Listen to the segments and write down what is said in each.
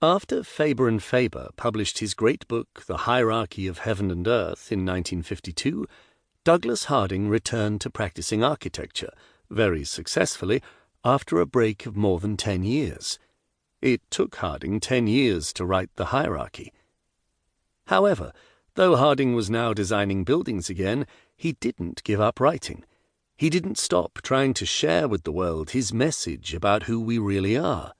After Faber and Faber published his great book, The Hierarchy of Heaven and Earth, in 1952, Douglas Harding returned to practicing architecture, very successfully, after a break of more than 10 years. It took Harding 10 years to write The Hierarchy. However, though Harding was now designing buildings again, he didn't give up writing. He didn't stop trying to share with the world his message about who we really are.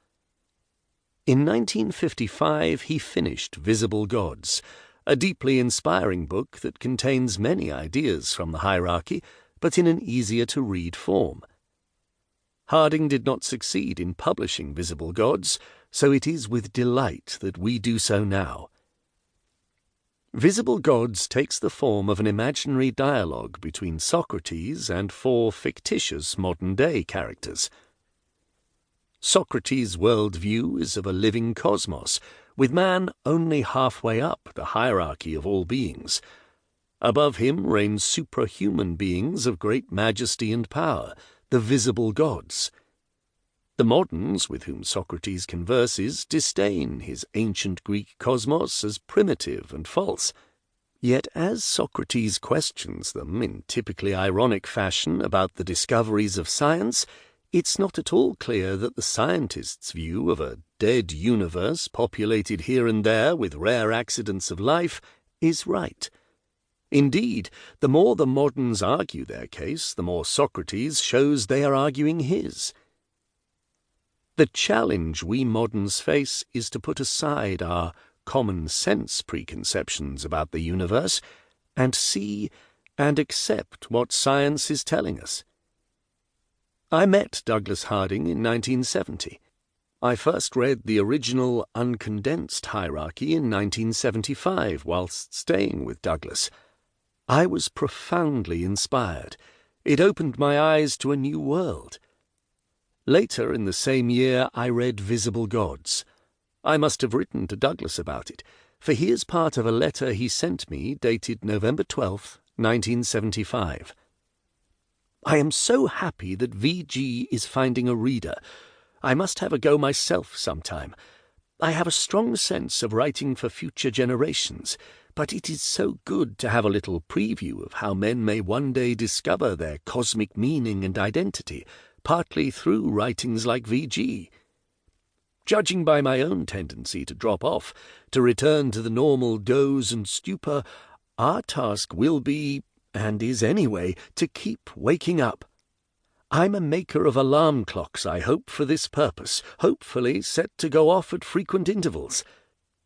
In 1955, he finished Visible Gods, a deeply inspiring book that contains many ideas from the hierarchy, but in an easier-to-read form. Harding did not succeed in publishing Visible Gods, so it is with delight that we do so now. Visible Gods takes the form of an imaginary dialogue between Socrates and 4 fictitious modern-day characters. Socrates' worldview is of a living cosmos, with man only halfway up the hierarchy of all beings. Above him reign suprahuman beings of great majesty and power, the visible gods. The moderns with whom Socrates converses disdain his ancient Greek cosmos as primitive and false. Yet as Socrates questions them in typically ironic fashion about the discoveries of science, it's not at all clear that the scientist's view of a dead universe populated here and there with rare accidents of life is right. Indeed, the more the moderns argue their case, the more Socrates shows they are arguing his. The challenge we moderns face is to put aside our common-sense preconceptions about the universe and see and accept what science is telling us. I met Douglas Harding in 1970. I first read the original uncondensed hierarchy in 1975 whilst staying with Douglas. I was profoundly inspired. It opened my eyes to a new world. Later in the same year, I read Visible Gods. I must have written to Douglas about it, for he is part of a letter he sent me dated November 12, 1975. I am so happy that VG is finding a reader. I must have a go myself sometime. I have a strong sense of writing for future generations, but it is so good to have a little preview of how men may one day discover their cosmic meaning and identity, partly through writings like VG. Judging by my own tendency to drop off, to return to the normal doze and stupor, our task will be, and is anyway, to keep waking up. I'm a maker of alarm clocks, I hope, for this purpose, hopefully set to go off at frequent intervals.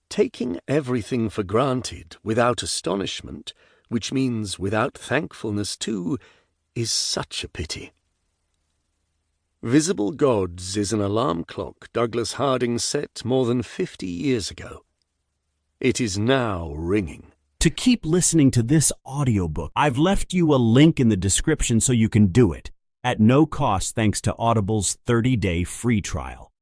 Taking everything for granted without astonishment, which means without thankfulness too, is such a pity. Visible Gods is an alarm clock Douglas Harding set more than 50 years ago. It is now ringing. To keep listening to this audiobook, I've left you a link in the description so you can do it, at no cost thanks to Audible's 30-day free trial.